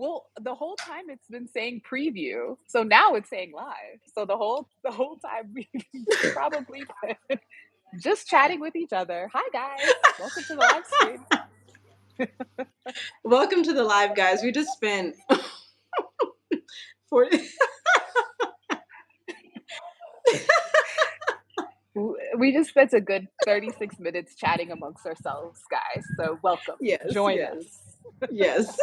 Well, the whole time it's been saying preview, so now it's saying live. So the whole time we've probably been just chatting with each other. Hi guys, welcome to the live stream. Welcome to the live, guys. We just spent 40. We just spent a good 36 minutes chatting amongst ourselves, guys. So welcome, Yes, join yes, us. yes.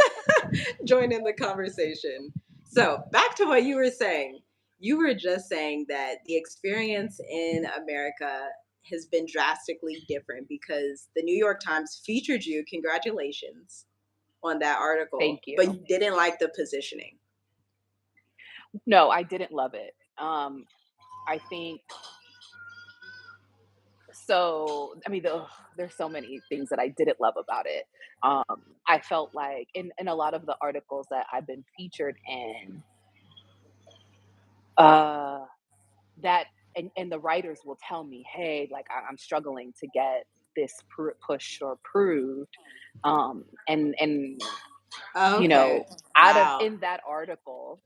Join in the conversation. So, back to what you were saying. You were just saying that the experience in America has been drastically different because the New York Times featured you. Congratulations on that article, Thank but you. you didn't like the positioning. No, I didn't love it. I think so. I mean, there's so many things that I didn't love about it. I felt like in a lot of the articles that I've been featured in, uh, that and the writers will tell me, hey, like I'm struggling to get this pushed or approved, and Okay. out of Wow. in that article,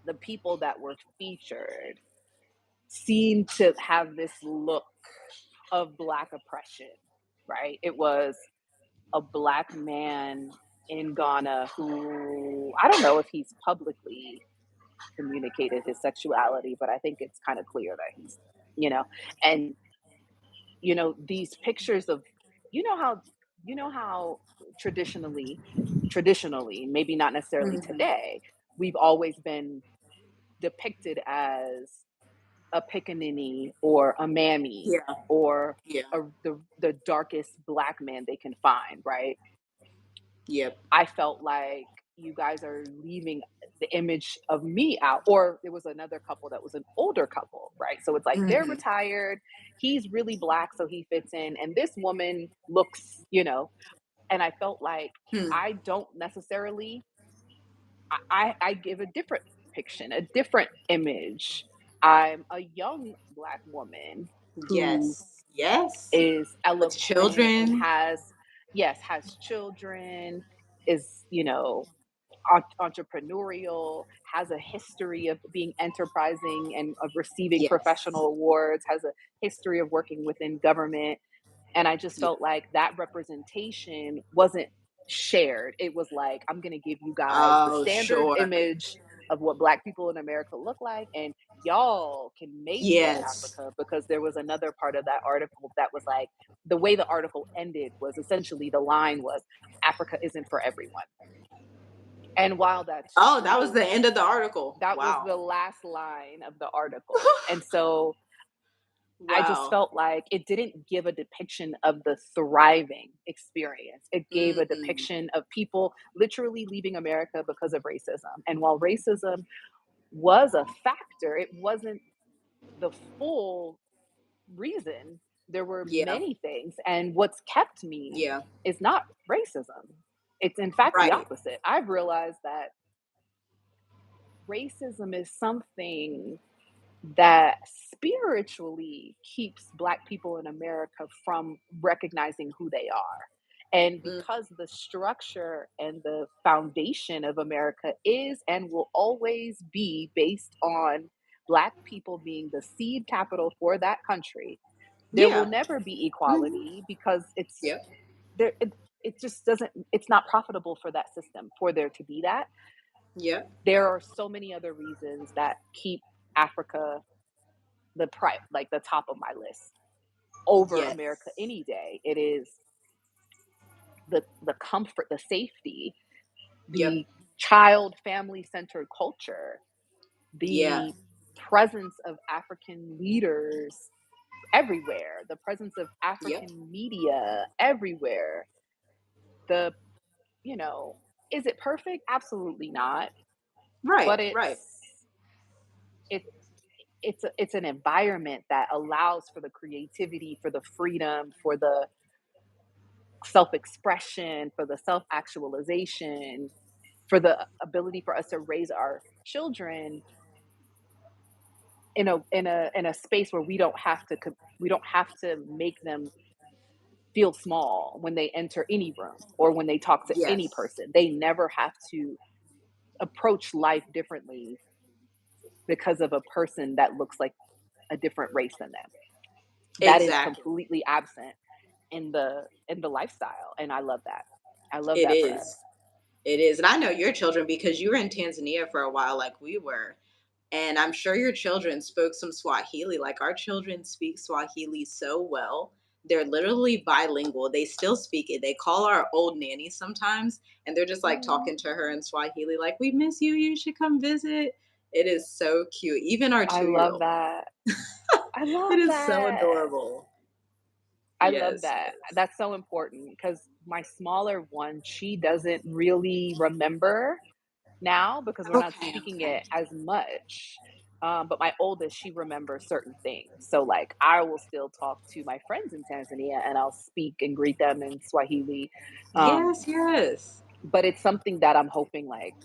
the people that were featured seemed to have this look of Black oppression, right? It was a Black man in Ghana who, I don't know if he's publicly communicated his sexuality, but I think it's kind of clear that he's, you know, and these pictures of, you know how how traditionally, maybe not necessarily Mhm. today, we've always been depicted as a pickaninny or a mammy Yeah. or Yeah. the darkest Black man they can find, right? Yep. I felt like you guys are leaving the image of me out. Or there was another couple that was an older couple, right? So it's like they're Mhm. retired, he's really Black, so he fits in, and this woman looks, and I felt like Hmm. I don't necessarily, I give a different depiction, a different image. I'm a young Black woman who Yes. Yes. is With eloquent and children. has children, is, entrepreneurial, has a history of being enterprising and of receiving Yes. professional awards, has a history of working within government. And I just Yeah. felt like that representation wasn't shared. It was like, I'm going to give you guys the Oh, standard sure. image of what Black people in America look like, and y'all can make fun of Yes. Africa, because there was another part of that article that was like, the way the article ended was essentially, the line was, Africa isn't for everyone. And while that's Oh, that was true, the end of the article. that was Wow. the last line of the article. And so I just Wow. felt like it didn't give a depiction of the thriving experience. It gave a Mm. depiction of people literally leaving America because of racism. And while racism was a factor, it wasn't the full reason. There were Yeah. many things. And what's kept me Yeah. is not racism. It's in fact the Right. opposite. I've realized that racism is something that spiritually keeps Black people in America from recognizing who they are. And Mm. because the structure and the foundation of America is and will always be based on Black people being the seed capital for that country, there will Yeah. never be Mhm. equality, because Yep. there it just doesn't, it's not profitable for that system for there to be that. Yep. There are so many other reasons that keep Africa like the top of my list over America Yes. any day. It is the comfort, the safety, Yep. the child family centered culture, Yeah. the presence of African leaders everywhere, the presence of Yep. African media everywhere. The, you know, is it perfect? Absolutely not. Right. But Right. it's it's an environment that allows for the creativity, for the freedom, for the self-expression, for the self-actualization, for the ability for us to raise our children in a space where we don't have to make them feel small when they enter any room or when they talk to any Yes. person. They never have to approach life differently because of a person that looks like a different race than them. That is Exactly. completely absent in the lifestyle, and I love that. I love It that for us. is. It is. And I know your children because you were in Tanzania for a while, like we were. And I'm sure your children spoke some Swahili. Like our children speak Swahili so well. They're literally bilingual. They still speak it. They call our old nanny sometimes and they're just like Oh, talking to her in Swahili, like, we miss you. You should come visit. It is so cute. Even our I 2 year love old. that. I It love is so that. adorable. I love Yes, that. yes. That's so important because my smaller one, she doesn't really remember now because we're not Okay, speaking okay. it as much. But my oldest, she remembers certain things. So, like, I will still talk to my friends in Tanzania and I'll speak and greet them in Swahili. Um, Yes, yes. but it's something that I'm hoping like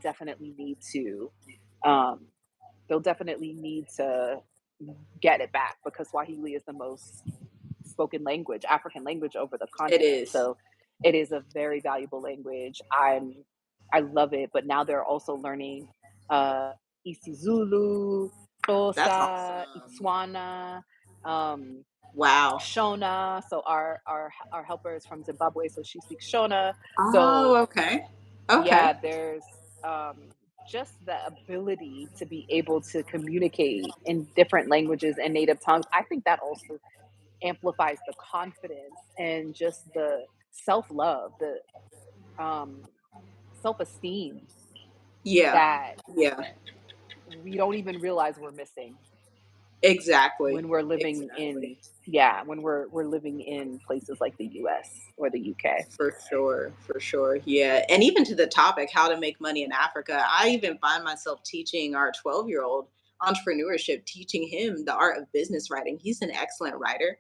definitely need to, um, they'll definitely need to get it back because Swahili is the most spoken language, African language over the It continent. is. So it is a very valuable language. I love it, but now they're also learning uh isiZulu, That's Xhosa, awesome. Itswana, um, Wow. Shona. So our helper is from Zimbabwe, so she speaks Shona. Oh, So okay. Okay. yeah, there's just the ability to be able to communicate in different languages and native tongues. I think that also amplifies the confidence and just the self-love, the um, self-esteem Yeah. that Yeah. we don't even realize we're missing Exactly. when we're living in Exactly. yeah, when we're living in places like the US or the UK. For sure. For sure. Yeah. And even to the topic, how to make money in Africa, I even find myself teaching our 12-year-old entrepreneurship, teaching him the art of business writing. He's an excellent writer.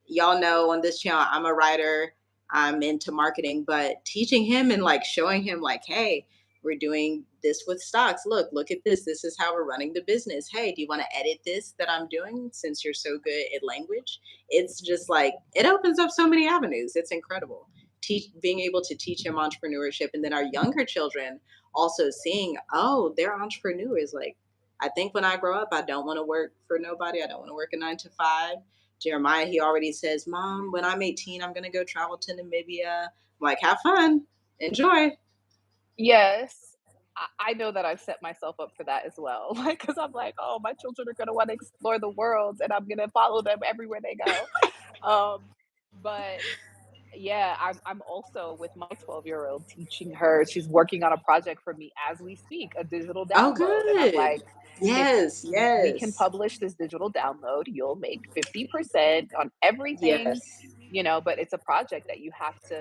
Y'all know on this channel, I'm a writer. I'm into marketing, but teaching him and like showing him, like, hey, we're doing this with stocks. Look at this. This is how we're running the business. Hey, do you want to edit this that I'm doing since you're so good at language? It's just like, it opens up so many avenues. It's incredible. Being able to teach him entrepreneurship. And then our younger children also seeing, oh, they're entrepreneurs. Like, I think when I grow up, I don't want to work for nobody. I don't want to work a 9 to 5. Jeremiah, he already says, Mom, when I'm 18, I'm going to go travel to Namibia. I'm like, have fun, enjoy. Yes. I know that I've set myself up for that as well. Like, because I'm like, oh, my children are going to want to explore the world and I'm going to follow them everywhere they go. Um, but yeah, I'm also with my 12-year-old teaching her. She's working on a project for me as we speak, a digital Oh, download. And I'm good. like, if Yes, we can yes, publish this digital download, you'll make 50% on everything, yes, but it's a project that you have to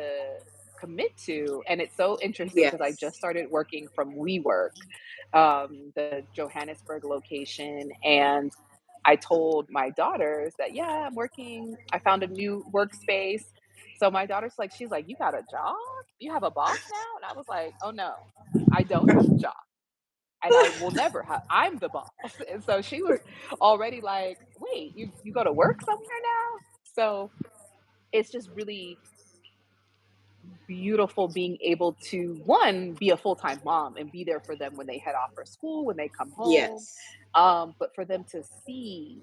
commit to. And it's so interesting because I yes. just started working from WeWork, the Johannesburg location. And I told my daughters that, yeah, I'm working, I found a new workspace. So my daughter's like, she's like, you got a job? You have a boss now? And I was like, oh no, I don't have a job and I will never have. I'm the boss. And so she was already like, wait, you go to work somewhere now? So it's just really beautiful being able to one be a full-time mom and be there for them when they head off for school, when they come home. Yes. But for them to see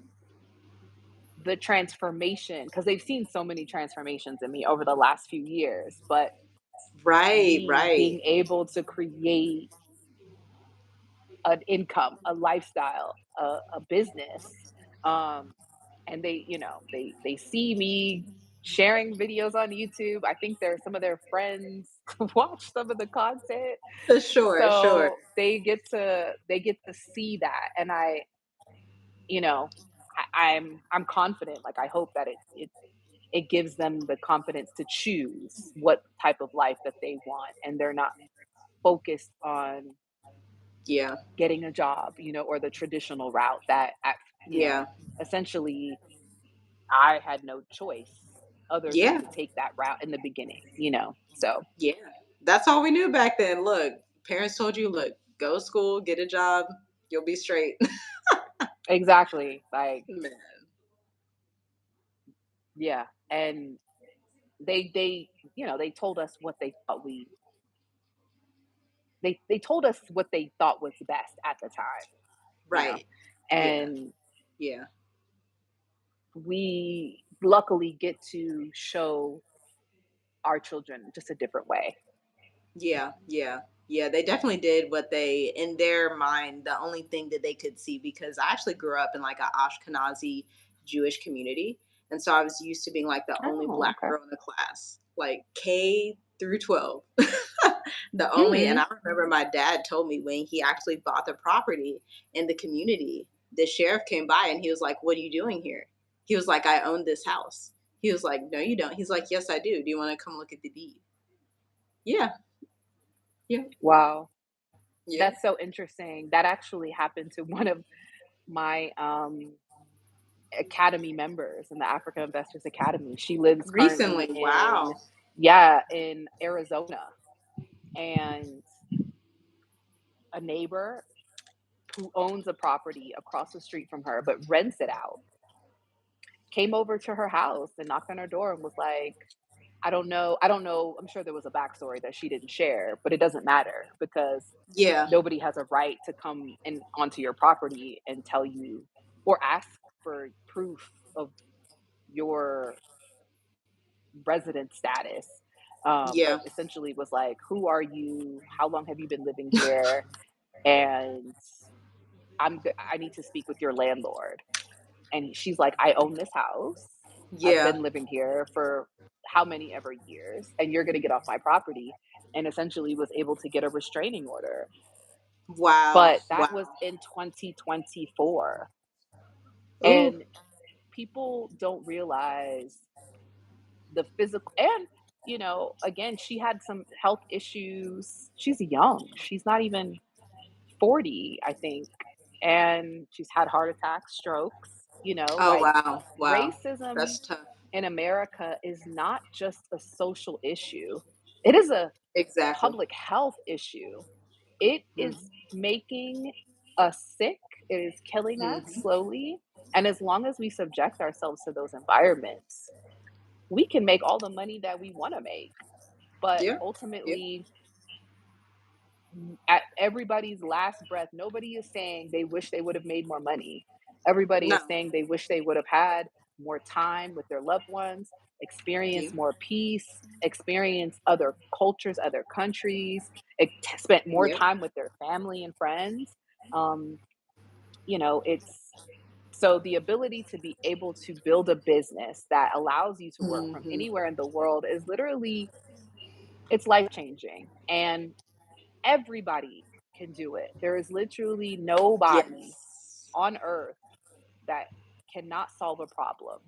the transformation because they've seen so many transformations in me over the last few years, but Right, me being right. able to create an income, a lifestyle, a business. Um, and they see me sharing videos on YouTube. I think there's some of their friends watch some of the content. Sure, sure. So they get to see that. And you know, I'm confident. Like I hope that it gives them the confidence to choose what type of life that they want and they're not focused on Yeah, getting a job, or the traditional route that yeah, essentially I had no choice other than yeah, to take that route in the beginning. So yeah. That's all we knew back then. Look, parents told you, look, go to school, get a job, you'll be straight. exactly. Like, Man. yeah. And they they told us what they thought they told us what they thought was best at the time, you know? Right. Yeah. And Yeah. we luckily get to show our children just a different way. Yeah, yeah, yeah. They definitely did what they, in their mind, the only thing that they could see. Because I actually grew up in like a Ashkenazi Jewish community, and so I was used to being like the only Oh, black okay. girl in the class, like K through 12. The only, and Mm. I remember my dad told me when he actually bought the property in the community, the sheriff came by and he was like, "What are you doing here?" He was like, "I own this house." He was like, "No, you don't." He's like, "Yes, I do. Do you want to come look at the deed?" Yeah, yeah, Wow. yeah. That's so interesting. That actually happened to one of my, academy members in the Africa Investors Academy. She lives currently Recently, in wow. yeah, in Arizona, and a neighbor who owns a property across the street from her, but rents it out, came over to her house and knocked on her door and was like, I don't know, I'm sure there was a backstory that she didn't share, but it doesn't matter because Yeah, nobody has a right to come in onto your property and tell you or ask for proof of your resident status. But yeah, essentially was like, "Who are you? How long have you been living here?" And I need to speak with your landlord. And she's like, "I own this house. I've yeah. been living here for how many ever years, and you're gonna get off my property," and essentially was able to get a restraining order. Wow, But that was wow. in 2024, Ooh, and people don't realize the physical and, again, she had some health issues. She's young. She's not even 40, I think, and she's had heart attacks, strokes, oh like, wow, wow. racism That's tough. in America is not just a social issue. It is a Exactly. public health issue. It is Mm-hmm. making us sick. It is killing us Mm-hmm. slowly. And as long as we subject ourselves to those environments, we can make all the money that we want to make. But Yeah, yeah. ultimately, at everybody's last breath, nobody is saying they wish they would have made more money. Everybody No. is saying they wish they would have had more time with their loved ones, Yeah. experience more peace, experience other cultures, other countries, spent more Yep. time with their family and friends. Um, it's so the ability to be able to build a business that allows you to work from Mm-hmm. anywhere in the world is literally it's life changing. And everybody can do it. There is literally nobody Yes. on earth that cannot solve a problem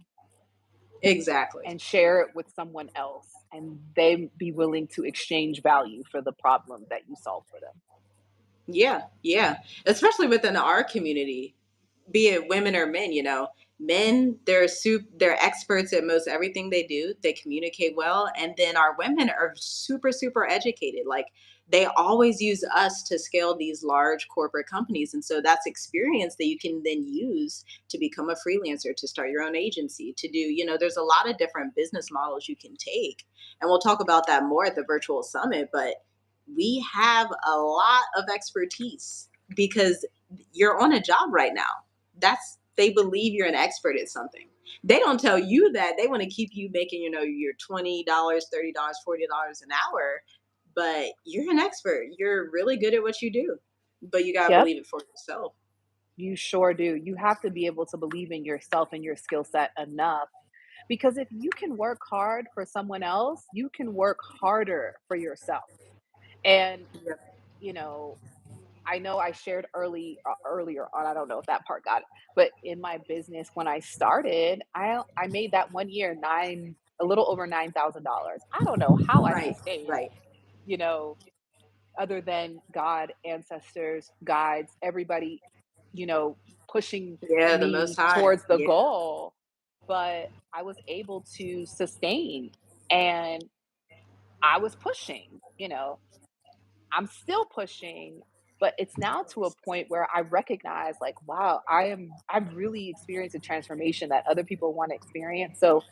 Exactly. and share it with someone else and they be willing to exchange value for the problem that you solve for them. Yeah, yeah. Especially within our community, be it women or men, men, they're experts at most everything they do. They communicate well. And then our women are super, super educated. Like they always use us to scale these large corporate companies. And so that's experience that you can then use to become a freelancer, to start your own agency, to do, there's a lot of different business models you can take. And we'll talk about that more at the virtual summit. But we have a lot of expertise because you're on a job right now. They believe you're an expert at something. They don't tell you that. They want to keep you making, your $20, $30, $40 an hour, but you're an expert. You're really good at what you do. But you gotta Yep, believe it for yourself. you sure do. You have to be able to believe in yourself and your skill set enough because if you can work hard for someone else, you can work harder for yourself. And, Yep. you know, I know I shared earlier on, I don't know if that part got it, but in my business when I started, I made that 1 year 9 a little over $9,000. I don't know how I Right, sustained, right. you know, other than God, ancestors, guides, everybody, you know, pushing Yeah, the most me high. towards the Yeah. goal, but I was able to sustain and I was pushing, I'm still pushing, but it's now to a point where I recognize like, wow, I've really experienced a transformation that other people want to experience. So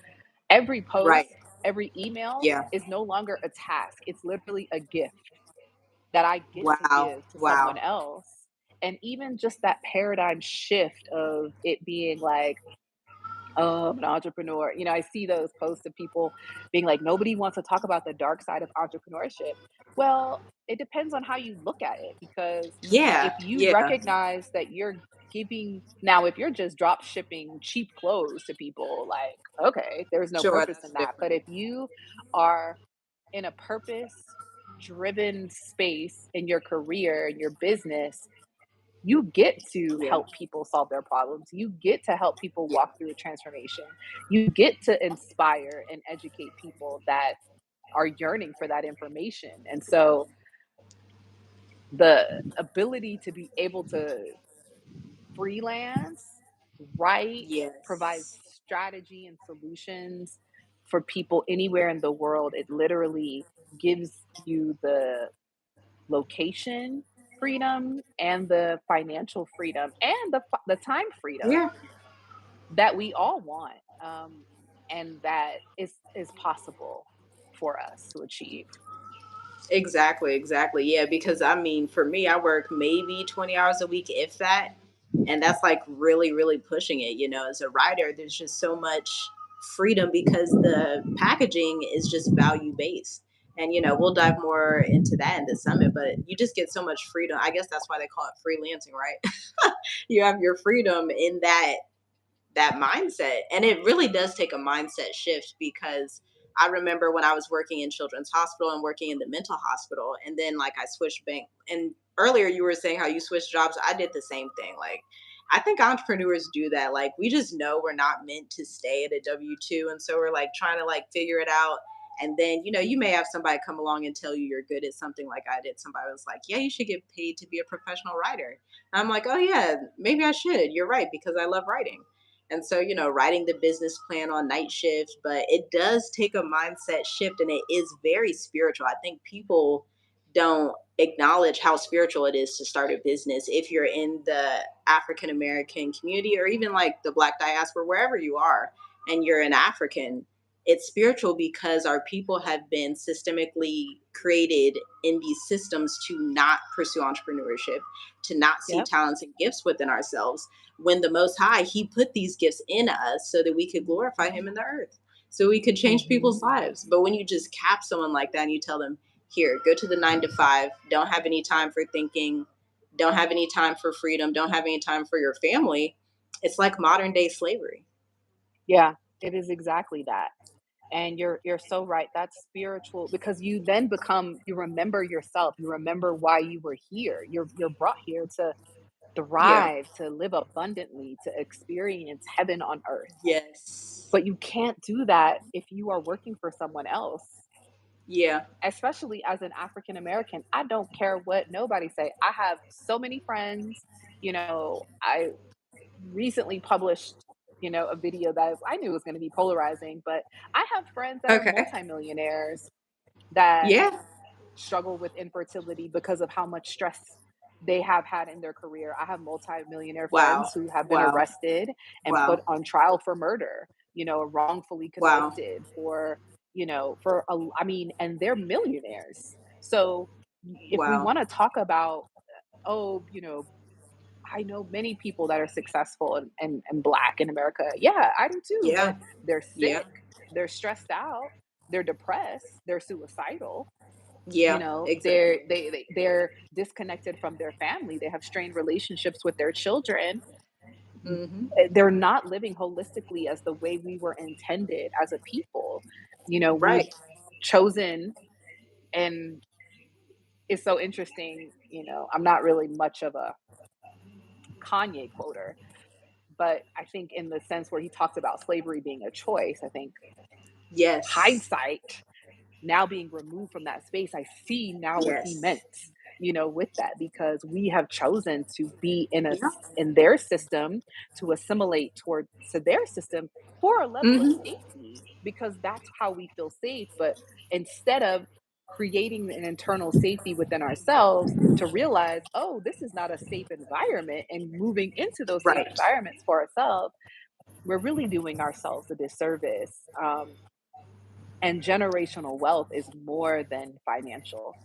every post Right. Every email Yeah. is no longer a task. It's literally a gift that I get to Wow. give to someone Wow. else. And even just that paradigm shift of it being like, oh, I'm an entrepreneur. You know, I see those posts of people being like, nobody wants to talk about the dark side of entrepreneurship. Well, it depends on how you look at it, because Yeah. if you Yeah. recognize that you're giving, now, if you're just drop shipping cheap clothes to people, like, okay, there's no Sure. purpose in That's that. But different. if you are in a purpose driven space in your career and your business, you get to Yeah. help people solve their problems. You get to help people Yeah. walk through a transformation. You get to inspire and educate people that are yearning for that information. And so the ability to be able to freelance, write, provide Yes. strategy and solutions for people anywhere in the world, it literally gives you the location freedom and the financial freedom and the time freedom Yeah. that we all want, and that is possible for us to achieve. Exactly, exactly. Yeah, because I mean, for me, I work maybe 20 hours a week, if that. And that's like really, really pushing it. As a writer, there's just so much freedom because the packaging is just value based. And, we'll dive more into that in the summit, but you just get so much freedom. I guess that's why they call it freelancing, right? You have your freedom in that mindset. And it really does take a mindset shift because I remember when I was working in children's hospital and working in the mental hospital, and then like I switched bank. And earlier you were saying how you switched jobs. I did the same thing. Like, I think entrepreneurs do that. Like, we just know we're not meant to stay at a W-2. And so we're like trying to like figure it out. And then, you may have somebody come along and tell you you're good at something like I did. Somebody was like, yeah, you should get paid to be a professional writer. And I'm like, oh, yeah, maybe I should. You're right, because I love writing. And so, writing the business plan on night shift, but it does take a mindset shift and it is very spiritual. I think people don't acknowledge how spiritual it is to start a business if you're in the African American community or even like the Black diaspora, wherever you are, and you're an African. It's spiritual because our people have been systemically created in these systems to not pursue entrepreneurship, to not see Yep. talents and gifts within ourselves, when the Most High, He put these gifts in us so that we could glorify Him in the earth, so we could change Hmm. people's lives. But when you just cap someone like that and you tell them, here, go to the 9 to 5, don't have any time for thinking, don't have any time for freedom, don't have any time for your family, it's like modern day slavery. Yeah, it is exactly that. And you're so right. That's spiritual, because you then become, you remember yourself. You remember why you were here. You're brought here to Yeah. thrive, to live abundantly, to experience heaven on earth. Yes. But you can't do that if you are working for someone else, Yeah. especially as an African American. I don't care what nobody say. I have so many friends, I recently published, a video that I knew was going to be polarizing, but I have friends that are Okay. multimillionaires that Yeah. struggle with infertility because of how much stress they have had in their career. I have multimillionaire Wow. friends who have been Wow. arrested and put Wow. on trial for murder, wrongfully Wow. convicted for, I mean, and they're millionaires. So if we Wow. want to talk about, oh, I know many people that are successful and Black in America. Yeah, I do too, Yeah. but they're Yeah. sick, they're stressed out, they're depressed, they're suicidal. Yeah. Exactly. They're disconnected from their family. They have strained relationships with their children. Hmm. They're not living holistically as the way we were intended as a people. We've Right. chosen, and it's so interesting. I'm not really much of a Kanye quoter, but I think in the sense where he talks about slavery being a choice, I think Yes. hindsight, now being removed from that space, I see now what he meant, Yes. with that, because we have chosen to be Yeah. in their system, to assimilate toward to their system for a level of Hmm. safety, because that's how we feel safe. But instead of creating an internal safety within ourselves to realize, oh, this is not a safe environment, and moving into those safe Right. environments for ourselves, we're really doing ourselves a disservice. And generational wealth is more than financial.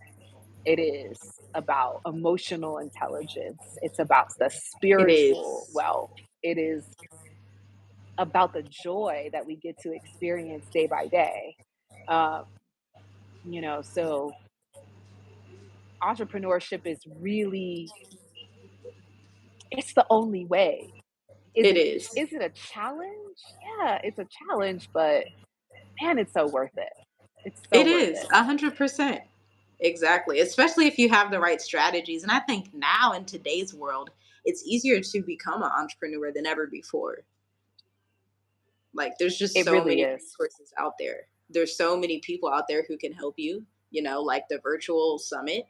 It is about emotional intelligence. It's about the It spiritual is. wealth. It is about the joy that we get to experience day by day. Um, so entrepreneurship is really, it's the only way. It is. Is it a challenge? Yeah, it's a challenge, but man, it's so worth it. It's so It worth is it. 100%. Exactly. Especially if you have the right strategies. And I think now in today's world, it's easier to become an entrepreneur than ever before. Like there's just It so really many is. resources out there. There's so many people out there who can help you, like the virtual summit.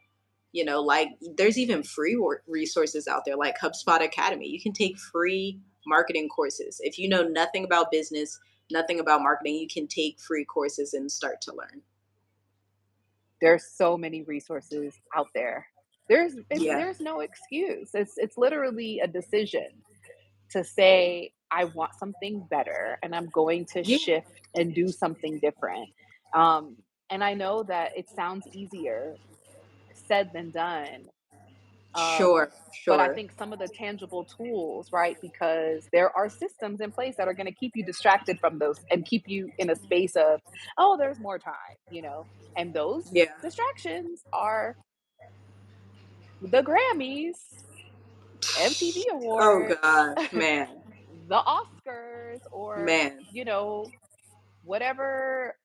Like there's even free resources out there like HubSpot Academy. You can take free marketing courses. If you know nothing about business, nothing about marketing, you can take free courses and start to learn. There's so many resources out there. Yeah. There's no excuse. It's literally a decision to say, I want something better and I'm going to Yeah. shift and do something different. Um, and I know that it sounds easier said than done. Um, Sure. but I Sure. think some of the tangible tools, right? Because there are systems in place that are going to keep you distracted from those and keep you in a space of, oh, there's more time. And those Yeah. distractions are the Grammys, MTV Oh Awards, gosh, man. the Oscars, or, Man. you know, whatever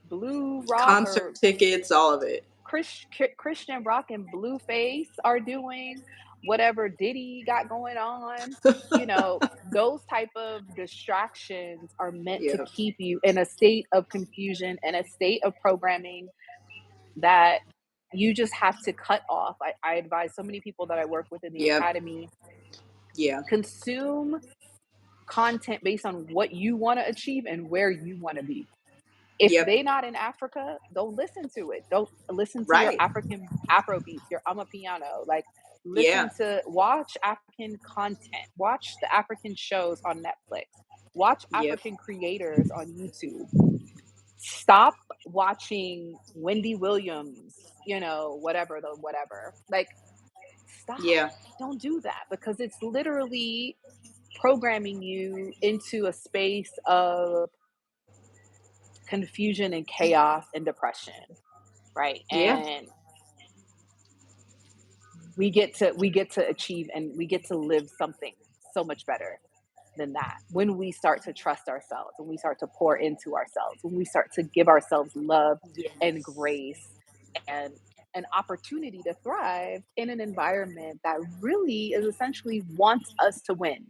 blue rock Concert or tickets, all of it. Christian rock and Blueface are doing, whatever Diddy got going on, those type of distractions are meant to Yep. keep you in a state of confusion and a state of programming that you just have to cut off. I advise so many people that I work with in the Yep. academy, Yeah. consume content based on what you want to achieve and where you want to be. If Yep. they not in Africa, don't listen to it. Don't listen to your Right. African Afro beats, your piano. Like Yeah. watch African content, watch the African shows on Netflix, watch Yep. African creators on YouTube. Stop watching Wendy Williams, whatever. Like stop. Yeah. Don't do that because it's literally programming you into a space of confusion and chaos and depression, right? Yeah. And we get to achieve and we get to live something so much better than that when we start to trust ourselves, when we start to pour into ourselves, when we start to give ourselves love and Yes. grace and an opportunity to thrive in an environment that really is essentially wants us to win.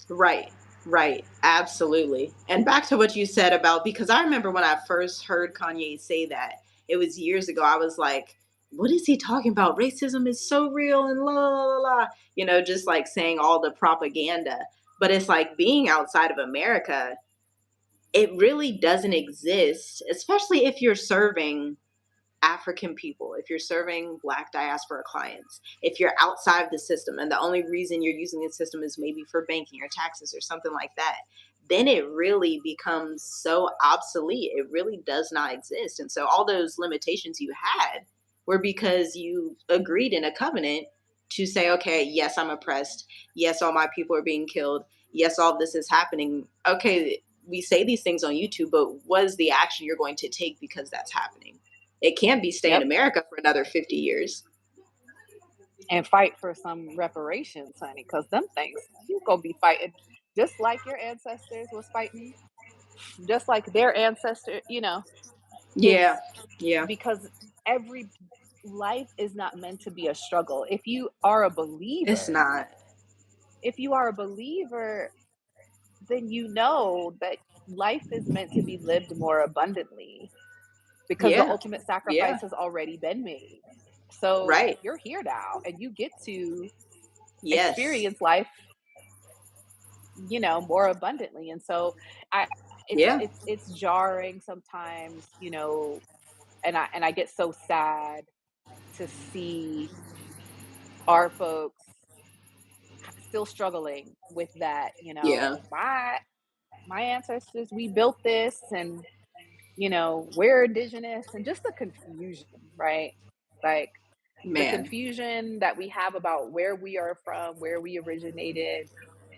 Right, right, absolutely. And back to what you said about, because I remember when I first heard Kanye say that, it was years ago. I was like, what is he talking about? Racism is so real and la la la la, just like saying all the propaganda. But it's like being outside of America, it really doesn't exist, especially if you're serving African people, if you're serving Black diaspora clients, if you're outside of the system and the only reason you're using the system is maybe for banking or taxes or something like that, then it really becomes so obsolete. It really does not exist. And so all those limitations you had were because you agreed in a covenant to say, okay, yes, I'm oppressed. Yes, all my people are being killed. Yes, all this is happening. Okay, we say these things on YouTube, but what is the action you're going to take because that's happening? It can't be stay in Yep. America for another 50 years. And fight for some reparations, honey, because them things you gonna be fighting just like your ancestors was fighting, just like their ancestor. Yeah. It's Yeah. because every life is not meant to be a struggle. It's not. If you are a believer, then you know that life is meant to be lived more abundantly because the Yeah. ultimate Yeah. sacrifice has already been made. So Right. you're here now and you get to Yes. experience life, more abundantly. And so I Yeah. it's jarring sometimes, and I get so sad to see our folks still struggling with that. Yeah. My ancestors, we built this and we're indigenous, and just the confusion, right? Like the Man. confusion that we have about where we are from, where we originated,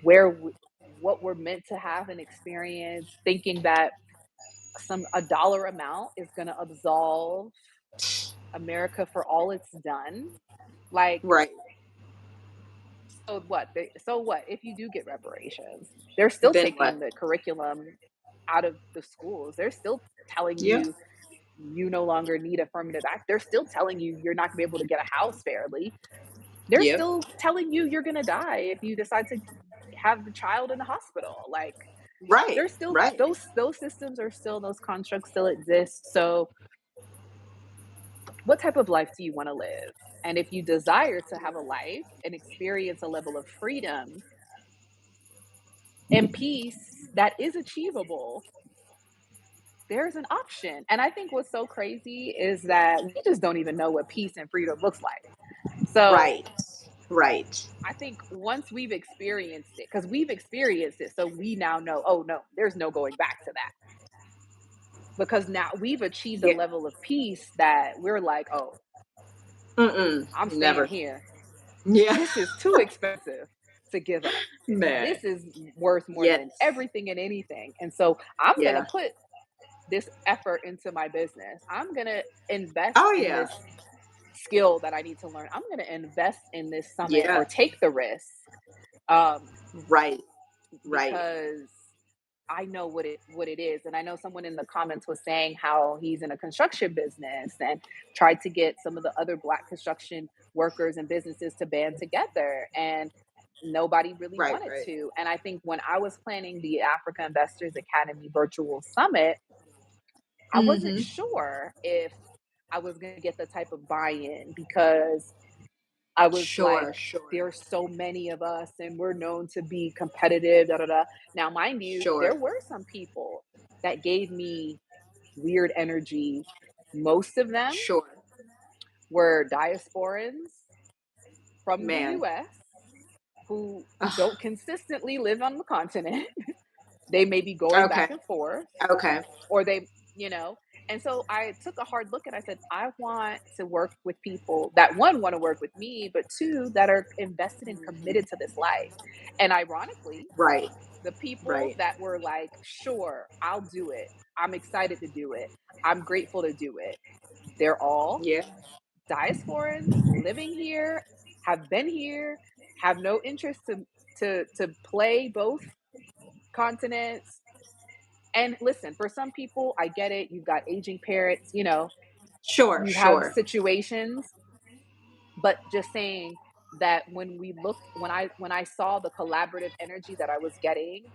where what we're meant to have and experience, thinking that a dollar amount is going to absolve America for all it's done. Like, Right. so what? So what if you do get reparations? They're still Then what? taking the curriculum out of the schools. They're still telling Yeah. you you no longer need affirmative act. They're still telling you you're not gonna be able to get a house fairly. They're Yeah. still telling you you're gonna die if you decide to have the child in the hospital. Like, Right. there's still Right. those systems are still those constructs still exist. So what type of life do you want to live? And if you desire to have a life and experience a level of freedom and peace that is achievable, there's an option. And I think what's so crazy is that we just don't even know what peace and freedom looks like. So Right. Right. I think once we've experienced it, because we've experienced it, so we now know, oh no, there's no going back to that. Because now we've achieved a Yeah. level of peace that we're like, oh, Mm-mm. I'm staying Never. here. Yeah. This is too expensive to give up. Man. This is worth more than Yes. everything and anything. And so I'm going to Yeah. put this effort into my business. I'm going to invest Oh in yeah. this skill that I need to learn. I'm going to invest in this summit Yeah. or take the risk, um, Right. Right. because I know what it is. And I know someone in the comments was saying how he's in a construction business and tried to get some of the other Black construction workers and businesses to band together. And nobody really Right. wanted Right. to. And I think when I was planning the Africa Investors Academy virtual summit, I wasn't Mm-hmm. sure if I was going to get the type of buy in, because I was like, Sure. Sure. there's so many of us and we're known to be competitive, da da da. Now, mind you, there Sure. were some people that gave me weird energy. Most of them Sure. were diasporans from the Man. US who Ugh. don't consistently live on the continent. They may be going Okay. back and forth, Okay. or you know. And so I took a hard look and I said, I want to work with people that, one, want to work with me, but two, that are invested and committed to this life. And ironically, Right. the people Right. that were like, sure, I'll do it, I'm excited to do it, I'm grateful to do it, they're all Yeah. diasporans living here, have been here, have no interest to play both continents. And listen, for some people, I get it. You've got aging parents, Sure. you have Sure. situations, but just saying that when I saw the collaborative energy that I was getting,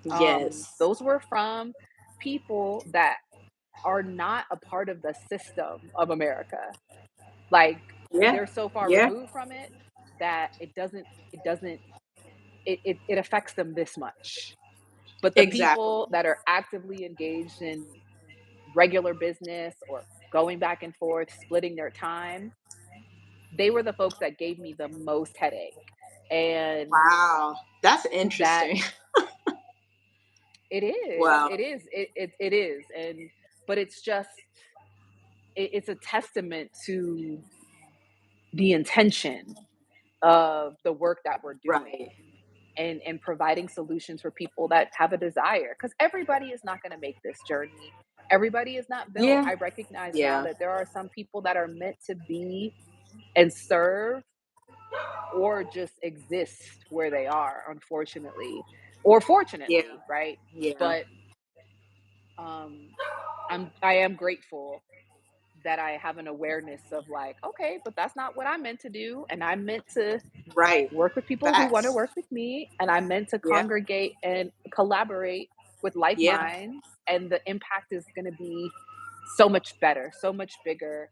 Yes. those were from people that are not a part of the system of America. Like, Yeah. they're so far Yeah. removed from it that it affects them this much. But the Exactly. people that are actively engaged in regular business or going back and forth, splitting their time, they were the folks that gave me the most headache. And Wow. That's that interesting. it is, Wow. it is, it is. And but it's just it's a testament to the intention of the work that we're Right. doing, and providing solutions for people that have a desire, because everybody is not going to make this journey. Everybody is not built. Yeah. I recognize now Yeah. that there are some people that are meant to be and serve, or just exist where they are, unfortunately, or Yeah. fortunately, right? Yeah. But um I am grateful that I have an awareness of, like, okay, but that's not what I meant to do, and I meant to Right. work with people who want to Facts. work with me, and I meant to Yeah. congregate and collaborate with like Yeah. minds, and the impact is going to be so much better, so much bigger,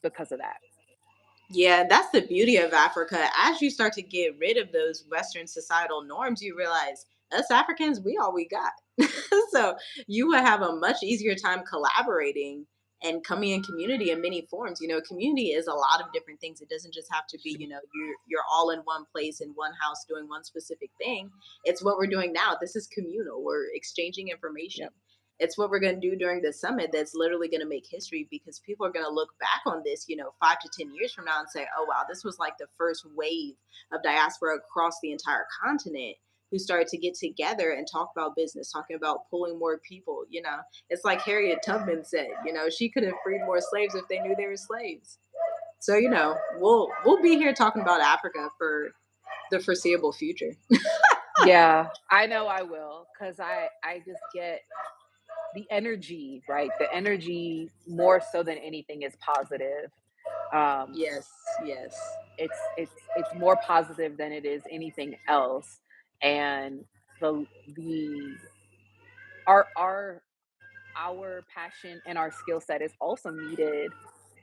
because of that. Yeah, that's the beauty of Africa. As you start to get rid of those Western societal norms, you realize us Africans, we all we got. So you will have a much easier time collaborating and coming in community in many forms. Community is a lot of different things. It doesn't just have to be, you're all in one place in one house doing one specific thing. It's what we're doing now. This is communal. We're exchanging information. Yep. It's what we're going to do during the summit that's literally going to make history, because people are going to look back on this, 5 to 10 years from now and say, oh, wow, this was like the first wave of diaspora across the entire continent who started to get together and talk about business, talking about pulling more people. It's like Harriet Tubman said, she could have freed more slaves if they knew they were slaves. So, we'll be here talking about Africa for the foreseeable future. Yeah, I know I will, because I just get the energy, right? The energy more so than anything is positive. Um, Yes, yes. it's more positive than it is anything else, and the our our passion and our skill set is also needed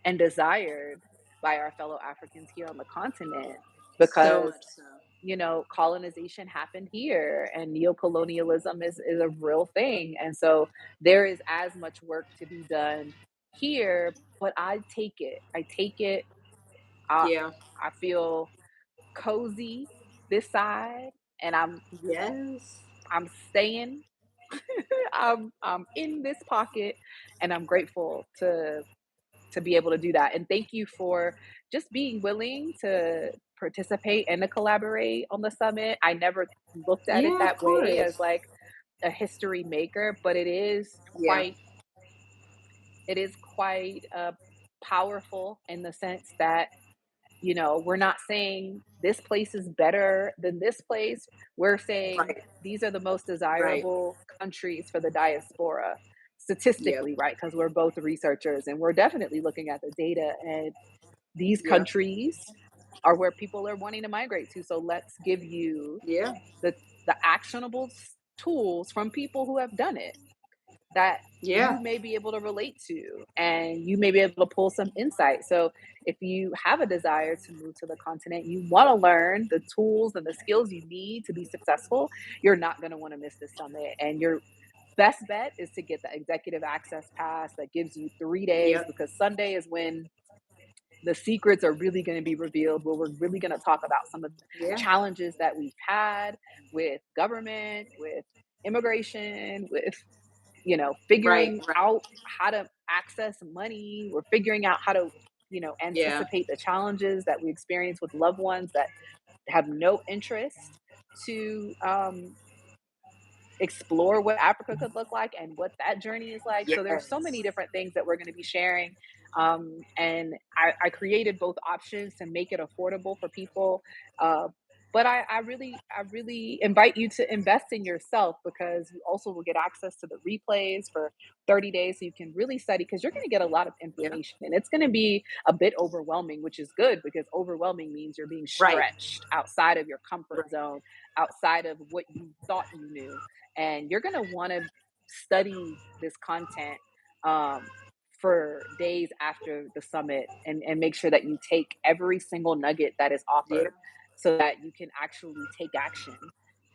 and desired by our fellow Africans here on the continent, So because much so. colonization happened here and neocolonialism is a real thing. And so there is as much work to be done here, but I take it. I, Yeah. I feel cozy this side, and Yes. I'm staying. I'm in this pocket, and I'm grateful to be able to do that. And thank you for just being willing to participate and to collaborate on the summit. I never looked at it Yeah, of that way course. as like a history maker, but Yeah. it is quite powerful in the sense that, we're not saying this place is better than this place. We're saying Right. these are the most Right. desirable countries for the diaspora Yep. statistically, right? Because we're both researchers and we're definitely looking at the data. And these Yeah. countries are where people are wanting to migrate to. So let's give you Yeah. the actionable tools from people who have done it, that Yeah. you may be able to relate to, and you may be able to pull some insight. So if you have a desire to move to the continent, you want to learn the tools and the skills you need to be successful, you're not going to want to miss this summit. And your best bet is to get the executive access pass that gives you 3 days, Yep. because Sunday is when the secrets are really going to be revealed, where we're really going to talk about some of the Yeah. challenges that we've had with government, with immigration, with Right. figuring Right. out how to access money. We're figuring out how to, Yeah. anticipate the challenges that we experience with loved ones that have no interest to explore what Africa could look like and what that journey is like. So there's so many Yes. different things that we're going to be sharing. And I created both options to make it affordable for people. Uh, but I really invite you to invest in yourself, because you also will get access to the replays for 30 days. So you can really study, because you're going to get a lot of Yeah. information, and it's going to be a bit overwhelming, which is good, because overwhelming means you're being Right. stretched outside of your comfort Right. zone, outside of what you thought you knew. And you're going to want to study this content um, for days after the summit, and make sure that you take every single nugget that is Yeah. offered, so that you can actually take action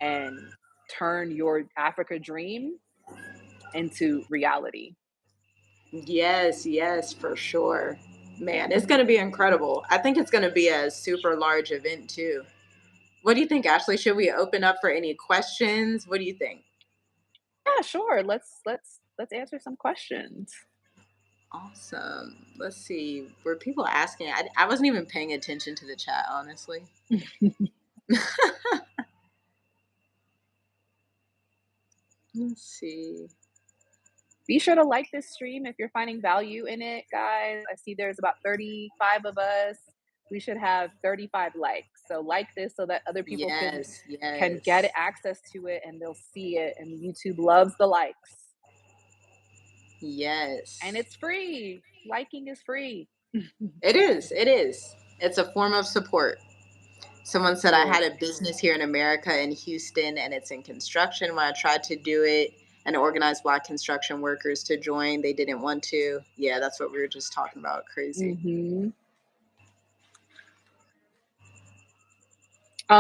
and turn your Africa dream into reality. Yes. Yes, for sure. Man, it's going to be incredible. I think it's going to be a super large event too. What do you think, Ashley? Should we open up for any questions? What do you think? Yeah, sure. Let's answer some questions. Awesome. Let's see. Were people asking? I wasn't even paying attention to the chat, honestly. Let's see. Be sure to like this stream if you're finding value in it, guys. I see there's about 35 of us. We should have 35 likes. So like this so that other people Yes. can get Yes. access to it, and they'll see it. And YouTube loves the likes. And Yes. it's free. Liking is free. It is. It is. It's a form of support. Someone said It I had is. a business here in America in Houston and it's in construction. When I tried to do it and organize Black construction workers to join, they didn't want to. Yeah, that's what we were just talking about. Crazy. Hmm.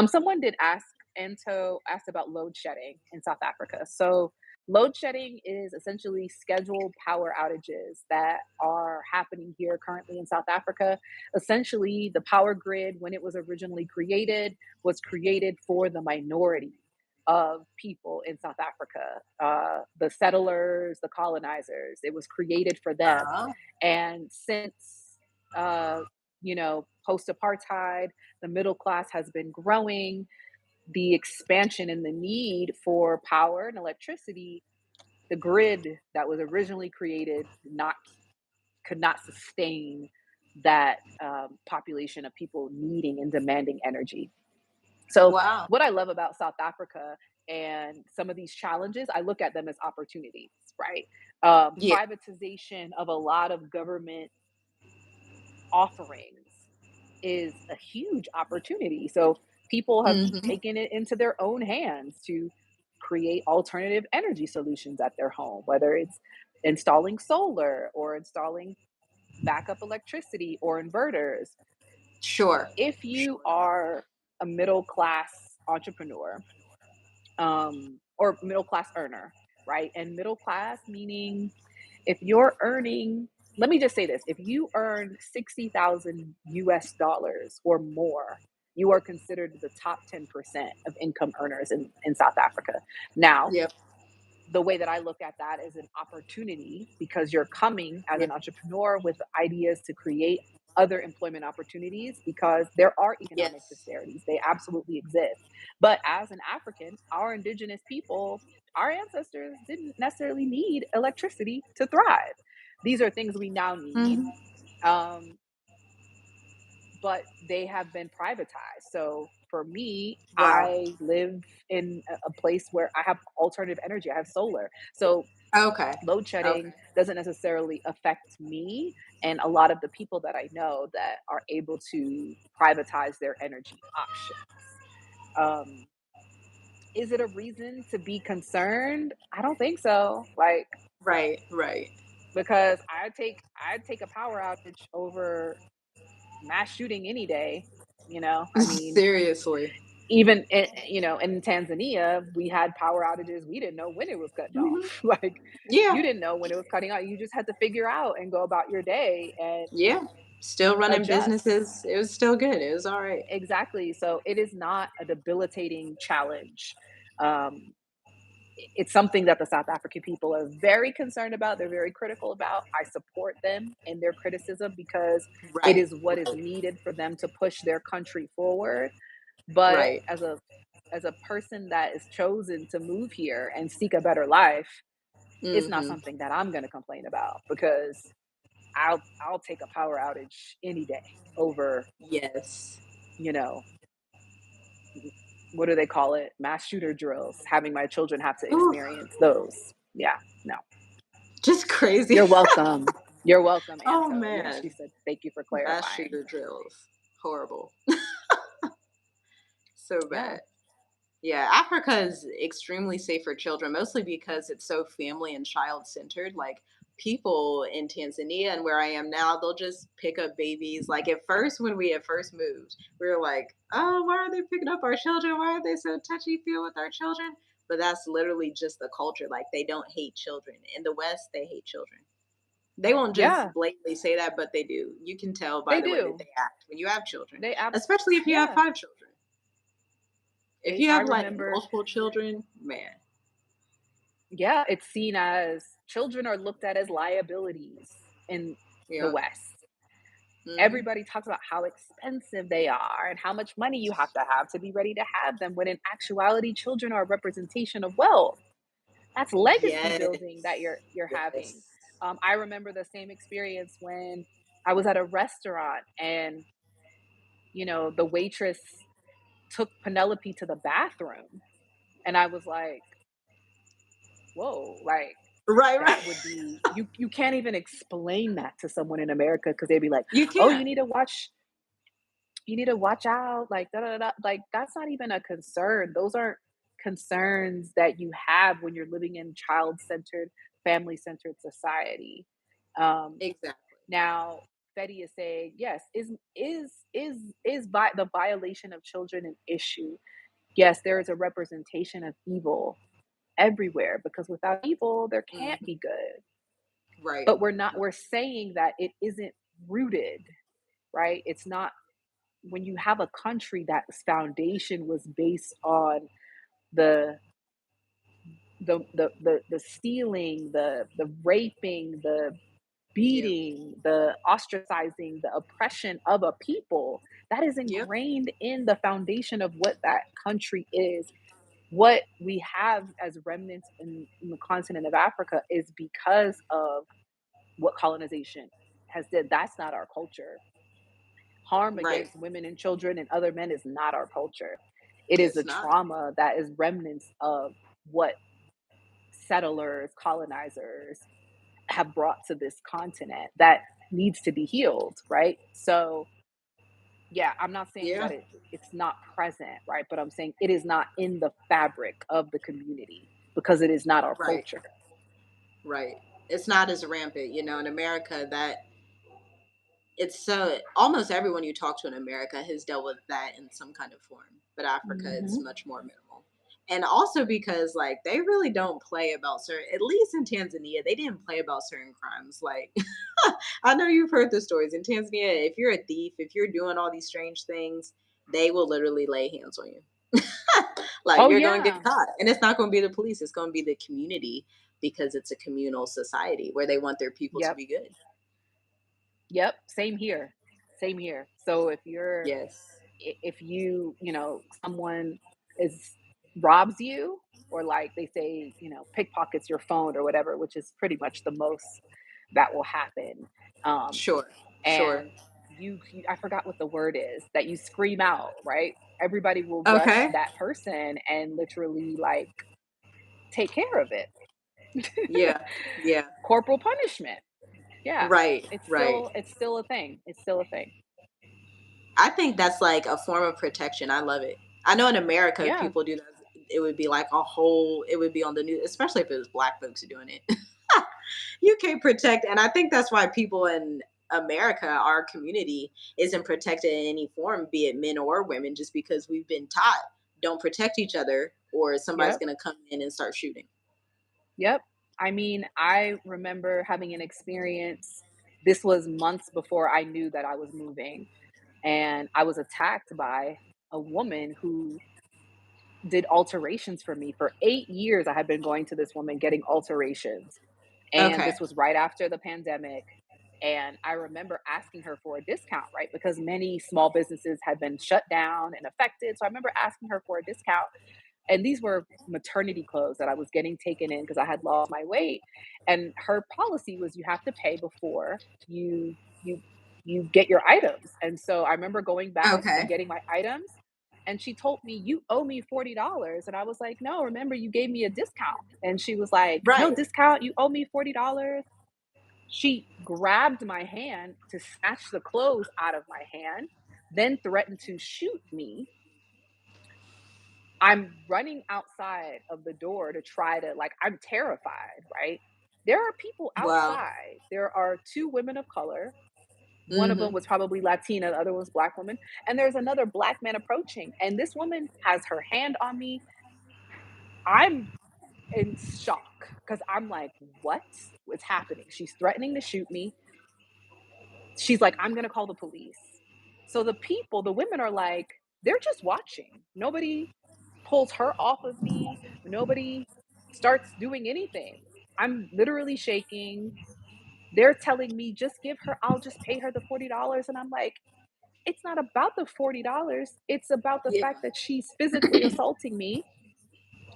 Someone did ask, Anto asked about load shedding in South Africa. So, load shedding is essentially scheduled power outages that are happening here currently in South Africa. Essentially, the power grid, when it was originally created, was created for the minority. of people in South Africa, the settlers, the colonizers. It was created for them. Uh, And since, uh, post apartheid, the middle class has been growing. The expansion and the need for power and electricity, the grid that was originally created, not could not sustain that population of people needing and demanding energy. So, wow. what I love about South Africa and some of these challenges, I look at them as opportunities, right? Yeah. Privatization of a lot of government offerings is a huge opportunity. So, people have Hmm. taken it into their own hands to create alternative energy solutions at their home, whether it's installing solar or installing backup electricity or inverters. Sure. If you Sure. are a middle class entrepreneur, or middle class earner, right? And middle class meaning if you're earning, let me just say this, if you earn 60,000 US dollars or more, you are considered the top 10% of income earners in South Africa. Now, Yep. the way that I look at that is an opportunity because you're coming as Yep. an entrepreneur with ideas to create other employment opportunities because there are economic Yes. disparities. They absolutely exist. But as an African, our indigenous people, our ancestors didn't necessarily need electricity to thrive. These are things we now need. Hmm. Um, but they have been privatized. So for me, Wow. I live in a place where I have alternative energy. I have solar. So Okay. load Okay. shedding doesn't necessarily affect me and a lot of the people that I know that are able to privatize their energy options. Um, is it a reason to be concerned? I don't think so. Like, Right. Right. because I'd take a power outage over mass shooting any day. I mean, Seriously. even in Tanzania, we had power outages. We didn't know when it was cutting off. Hmm. Like, Yeah. you didn't know when it was cutting off. You just had to figure out and go about your day and Yeah. Still running adjust. businesses. It was still good. It was all right. Exactly. So it is not a debilitating challenge. Um, it's something that the South African people are very concerned about. They're very critical about. I support them in their criticism because it Right. is what is Right. needed for them to push their country forward. But Right. as a person that is chosen to move here and seek a better life, it's not Hmm. something that I'm going to complain about because I'll take a power outage any day over, Yes. you know, what do they call it? Mass shooter drills, having my children have to Ooh, experience those. Yeah, no. just crazy. You're welcome. You're welcome, Oh Anto. Yeah, man. she said, thank you for Mass clarifying. shooter drills. Horrible. So Yeah. bad. Yeah, Africa is extremely safe for children, mostly because it's so family and child centered. Like people in Tanzania and where I am now, they'll just pick up babies. Like at first, when we had first moved, we were like, oh, why are they picking up our children? Why are they so touchy feel with our children? But that's literally just the culture. Like they don't hate children. In the West, they hate children. They won't just Yeah, blatantly say that, but they do. You can tell by they the way that do. they act when you have children, especially if you have Yeah. 5 children. If you I have like remember, multiple children, man, yeah, it's seen as children are looked at as liabilities in the yeah, West. hmm, Everybody talks about how expensive they are and how much money you have to be ready to have them, when in actuality, children are a representation of wealth. That's legacy building that yes, you're having. yes, I remember the same experience when I was at a restaurant and the waitress took Penelope to the bathroom, and I was like, "Whoa!" Like right, right. that would be you can't even explain that to someone in America because they'd be like, You "Oh, can't. you need to watch out," like da da da. Like that's not even a concern. Those aren't concerns that you have when you're living in child-centered, family-centered society. Um, Exactly. Now, Fetty is saying, yes, is the violation of children an issue? Yes, there is a representation of evil everywhere because without evil, there can't Hmm. be good. Right. But we're saying that it isn't rooted, right? It's not when you have a country that's foundation was based on the the stealing, the raping, the Yep. beating, the ostracizing, the oppression of a people that is Yep. ingrained in the foundation of what that country is. What we have as remnants in the continent of Africa is because of what colonization has did. That's not our culture. Harm Right. against women and children and other men is not our culture. It is It's the not. trauma that is remnants of what settlers, colonizers have brought to this continent that needs to be healed, right? So, yeah, I'm not saying Yeah. that it's not present, right? But I'm saying it is not in the fabric of the community because it is not our Right. culture. Right. It's not as rampant, in America that it's so almost everyone you talk to in America has dealt with that in some kind of form. But Africa, it's Mhm. much more minimal. And also because like they really don't play about certain, at least in Tanzania, they didn't play about certain crimes. Like I know you've heard the stories in Tanzania. If you're a thief, if you're doing all these strange things, they will literally lay hands on you. Like Oh you're going to get yeah. caught. And it's not going to be the police, it's going to be the community because it's a communal society where they want their people to Yep. be good. Yep. Same here. Same here. So Yes. if you, someone is robs you or like they say, pickpockets your phone or whatever, which is pretty much the most that will happen. Um Sure. Sure. and I forgot what the word is that you scream out, right? Everybody will rush Okay. that person and literally like take care of it. Yeah. Yeah. Corporal punishment. Yeah. Right. It's Right. still it's still a thing. It's still a thing. I think that's like a form of protection. I love it. I know in America, if Yeah. people do that, it would be like it would be on the news, especially if it was black folks doing it. You can't protect. And I think that's why people in America, our community, isn't protected in any form, be it men or women, just because we've been taught don't protect each other or somebody's Yep. going to come in and start shooting. Yep. I mean, I remember having an experience. This was months before I knew that I was moving, and I was attacked by a woman who did alterations for me. For 8 years, I had been going to this woman getting alterations, and Okay. this was right after the pandemic, and I remember asking her for a discount, right? Because many small businesses had been shut down and affected, so I remember asking her for a discount, and these were maternity clothes that I was getting taken in because I had lost my weight. And her policy was you have to pay before you you get your items. And so I remember going back and Okay. getting my items and she told me you owe me $40 and I was like, "No, remember you gave me a discount." And she was like, "No Right. discount, you owe me $40." She grabbed my hand to snatch the clothes out of my hand, then threatened to shoot me. I'm running outside of the door to try to like I'm terrified, right? There are people Wow. outside. There are 2 women of color. One of them Hmm. was probably Latina, the other was Black woman, and there's another Black man approaching, and this woman has her hand on me. I'm in shock because 'cause I'm like, "What is happening?" She's threatening to shoot me. She's like, "I'm gonna call the police." So the women are like, they're just watching. Nobody pulls her off of me. Nobody starts doing anything. I'm literally shaking. They're telling me, just give her, I'll just pay her the $40. And I'm like, it's not about the $40. It's about the Yeah. fact that she's physically assaulting me.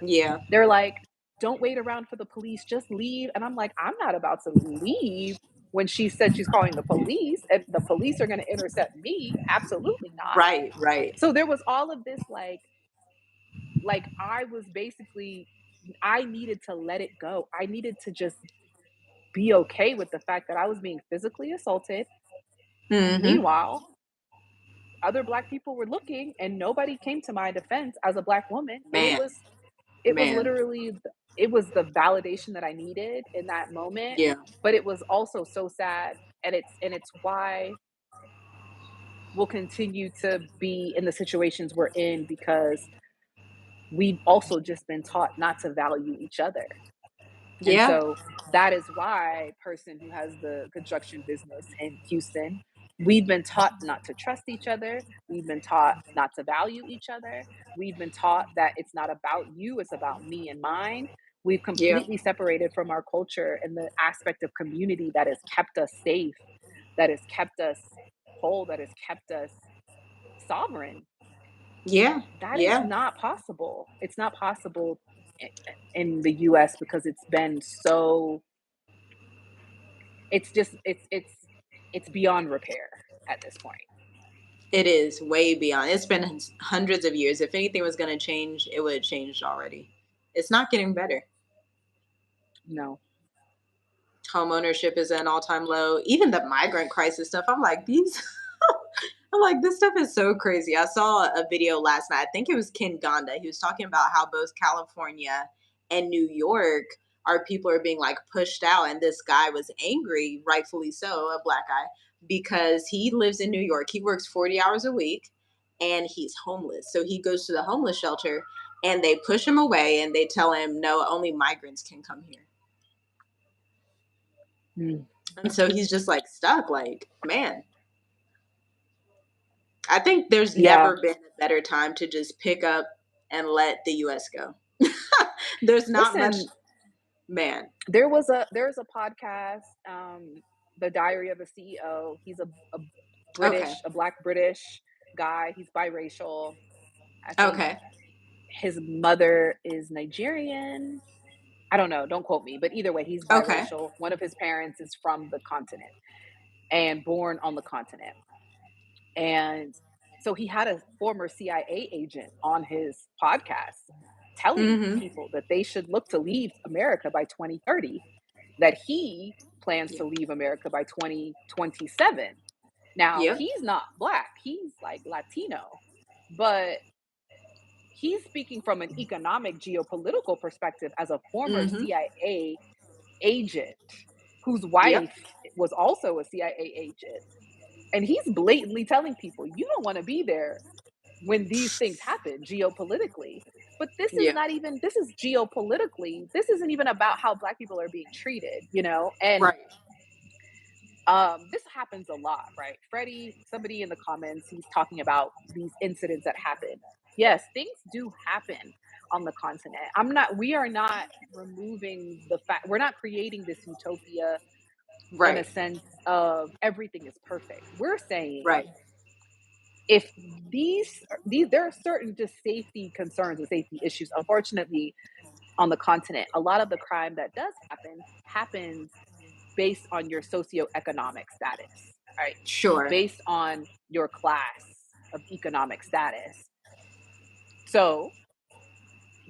Yeah. They're like, don't wait around for the police, just leave. And I'm like, I'm not about to leave when she said she's calling the police and the police are going to intercept me. Absolutely not. Right. Right. So there was all of this like I was basically I needed to let it go. I needed to just be okay with the fact that I was being physically assaulted. Hmm. Meanwhile, other black people were looking and nobody came to my defense as a black woman. And Man. it was Man. literally it was the validation that I needed in that moment, Yeah. but it was also so sad and it's why we'll continue to be in the situations we're in because we've also just been taught not to value each other. And Yeah. so that is why person who has the construction business in Houston We've been taught not to trust each other. We've been taught not to value each other. We've been taught that it's not about you, it's about me and mine. We've Yeah. completely separated from our culture and the aspect of community that has kept us safe, that has kept us whole, that has kept us sovereign. Yeah. That is Yeah. not possible. It's not possible in the US because it's been so it's just it's beyond repair at this point. It is way beyond. It's been hundreds of years. If anything was going to change, it would have changed already. It's not getting better. No. Home ownership is at an all-time low. Even the migrant crisis stuff, I'm like, these I'm like, this stuff is so crazy. I saw a video last night. I think it was Ken Gonda. He was talking about how both California and New York are people are being like pushed out. And this guy was angry, rightfully so, a black guy, because he lives in New York. He works 40 hours a week and he's homeless. So he goes to the homeless shelter and they push him away and they tell him, no, only migrants can come here. Mm. And so he's just like stuck, like, man. I think there's Yeah. never been a better time to just pick up and let the US go. There's not much, Listen, man. there's a podcast, The Diary of a CEO. He's Okay. A black British guy. He's biracial. I think Okay. his mother is Nigerian. I don't know, don't quote me, but either way, he's Okay. biracial. One of his parents is from the continent and born on the continent. And so he had a former CIA agent on his podcast telling Mm-hmm. people that they should look to leave America by 2030, that he plans Yeah. to leave America by 2027. Now, Yep. he's not black, he's like Latino, but he's speaking from an economic geopolitical perspective as a former Mm-hmm. CIA agent whose Yep. wife was also a CIA agent. And he's blatantly telling people, you don't want to be there when these things happen geopolitically. But this is Yeah. not even, this is geopolitically, this isn't even about how Black people are being treated, you know? And Right. this happens a lot, right? Freddie, somebody in the comments, he's talking about these incidents that happen. Yes, things do happen on the continent. We are not removing the fact, we're not creating this utopia in a Right. sense of everything is perfect. We're saying Right. if these there are certain just safety concerns and safety issues. Unfortunately, on the continent, a lot of the crime that does happen happens based on your socioeconomic status, right? Sure. Based on your class of economic status. So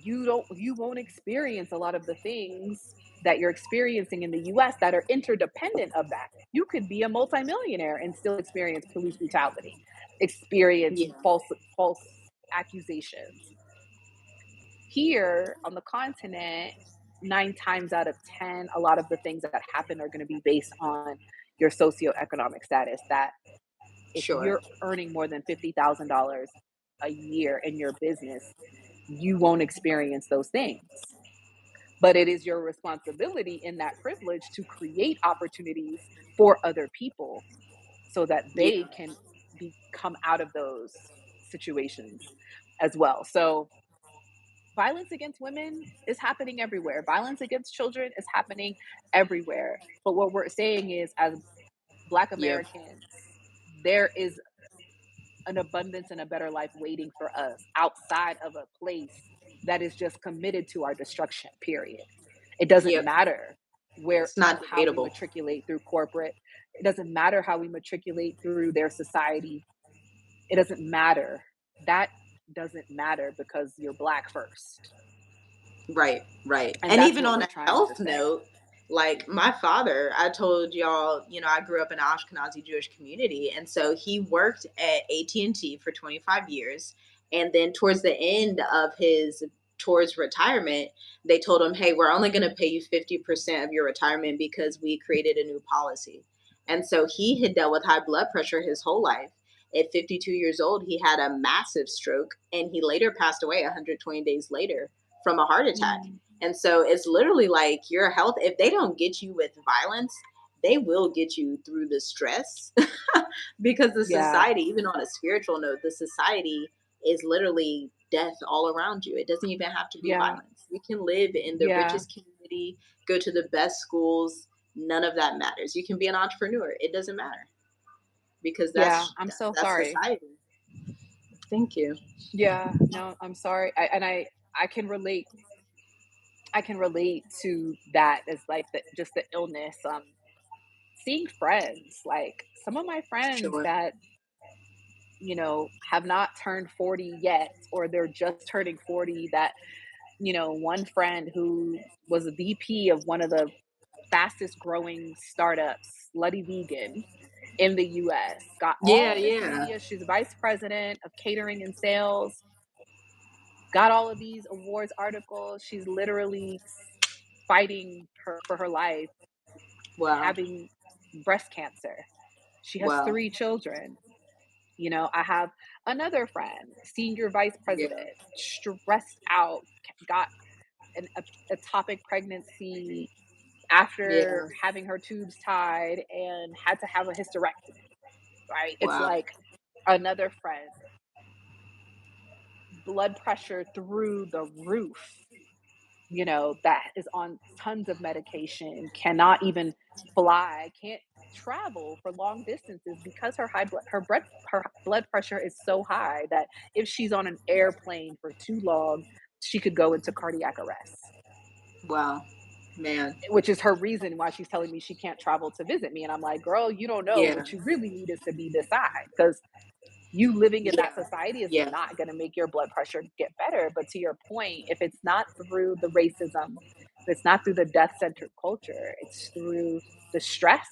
you won't experience a lot of the things that you're experiencing in the US that are interdependent of that. You could be a multimillionaire and still experience police brutality, experience Yeah. false accusations. Here on the continent, 9 times out of 10, a lot of the things that happen are going to be based on your socioeconomic status. That if Sure. you're earning more than $50,000 a year in your business, you won't experience those things. But it is your responsibility in that privilege to create opportunities for other people so that Yeah. they can come out of those situations as well. So violence against women is happening everywhere. Violence against children is happening everywhere. But what we're saying is, as Black Yep. Americans, there is an abundance and a better life waiting for us outside of a place that is just committed to our destruction, period. It doesn't Yep. matter It's not how we debatable. matriculate through corporate. It doesn't matter how we matriculate through their society. It doesn't matter. That doesn't matter because you're Black first. Right, right. And And that's even what on we're a trying to health say. note, like my father, I told y'all, I grew up in an Ashkenazi Jewish community, and so he worked at AT&T for 25 years, and then towards the end of his towards retirement, they told him, "Hey, we're only going to pay you 50% of your retirement because we created a new policy." And so he had dealt with high blood pressure his whole life. At 52 years old, he had a massive stroke, and he later passed away 120 days later from a heart attack. Mm, And so it's literally like your health, if they don't get you with violence, they will get you through the stress because the Yeah. society, even on a spiritual note, the society is literally death all around you. It doesn't even have to be Yeah. violence. You can live in the Yeah. richest community, go to the best schools. None of that matters. You can be an entrepreneur. It doesn't matter because Yeah. that's I'm that's so that's sorry. society. Thank you. Yeah. No, I'm sorry. I can relate. I can relate to that as like the just the illness. Seeing friends, like some of my friends Sure. that, have not turned 40 yet, or they're just turning 40, that, one friend who was a VP of one of the fastest growing startups, Slutty Vegan, in the US, got Yeah, all this yeah. media. She's vice president of catering and sales, got all of these awards articles. She's literally fighting for her life, Wow. having breast cancer. She has Wow. 3 children. I have another friend, senior vice Yeah. president, stressed out, got an ectopic pregnancy Yeah. after having her tubes tied and had to have a hysterectomy, right? It's Wow. like another friend, blood pressure through the roof, that is on tons of medication, cannot even fly, can't travel for long distances because her blood pressure is so high that if she's on an airplane for too long, she could go into cardiac arrest, Wow. Man. which is her reason why she's telling me she can't travel to visit me. And I'm like, girl, you don't know. Yeah. What you really need is to be this high, because you living in that Yeah. society is Yeah. not going to make your blood pressure get better. But to your point, if it's not through the racism, if it's not through the death centered culture, it's through the stress,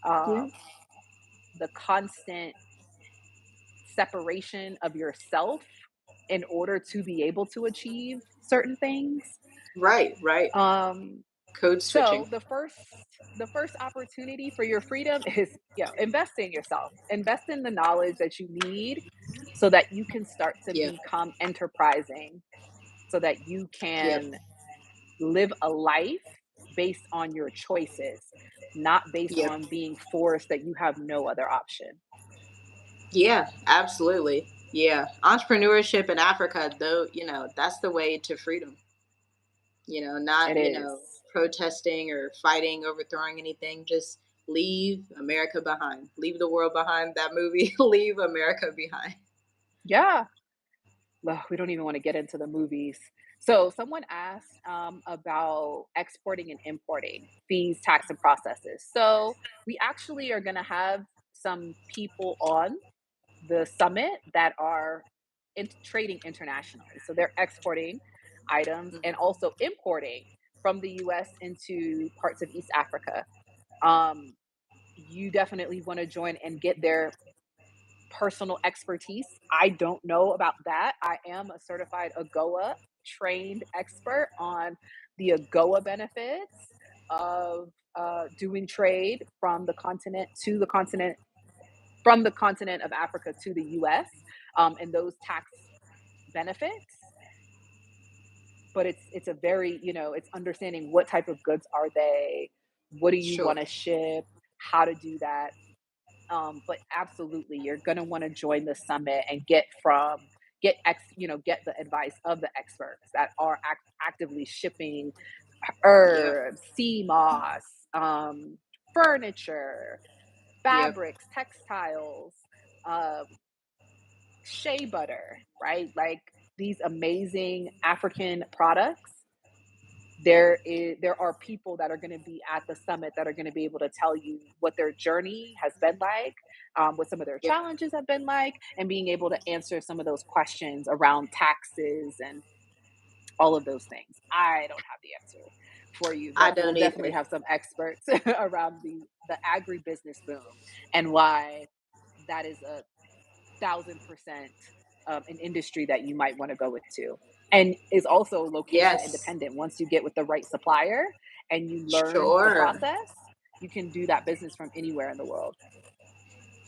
Yeah. um, the constant separation of yourself in order to be able to achieve certain things. Right. Right. Um, Code switching. so the first opportunity for your freedom is, invest in yourself, invest in the knowledge that you need so that you can start to Yeah. become enterprising, so that you Yep. can live a life based on your choices, not based Yep. on being forced that you have no other option. Yeah. Absolutely. Yeah. Entrepreneurship in Africa, though, that's the way to freedom. Not, It is. protesting or fighting, overthrowing anything. Just leave America behind. Leave the world behind. That movie, Leave America Behind. Yeah. Ugh, we don't even want to get into the movies. So someone asked about exporting and importing fees, tax, and processes. So we actually are going to have some people on the summit that are trading internationally. So they're exporting items and Mhm. also importing from the US into parts of East Africa. Um, you definitely want to join and get their personal expertise. I don't know about that. I am a certified AGOA trained expert on the AGOA benefits of doing trade from the continent to the continent, from the continent of Africa to the US, and those tax benefits. But it's a very, it's understanding what type of goods are they, what do you Sure. want to ship, how to do that. But absolutely, you're gonna want to join the summit and get the advice of the experts that are actively shipping Yep. herbs, sea moss, furniture, Yep. fabrics, textiles, um, shea butter, right? Like these amazing African products. There are people that are going to be at the summit that are going to be able to tell you what their journey has been like, what some of their Yep. challenges have been like, and being able to answer some of those questions around taxes and all of those things. I don't have the answer for you, I but we'll don't definitely either. have some experts around the agribusiness boom and why that is a 1,000% an industry that you might want to go into, and is also location Yes. independent. Once you get with the right supplier and you learn the Sure. process, you can do that business from anywhere in the world.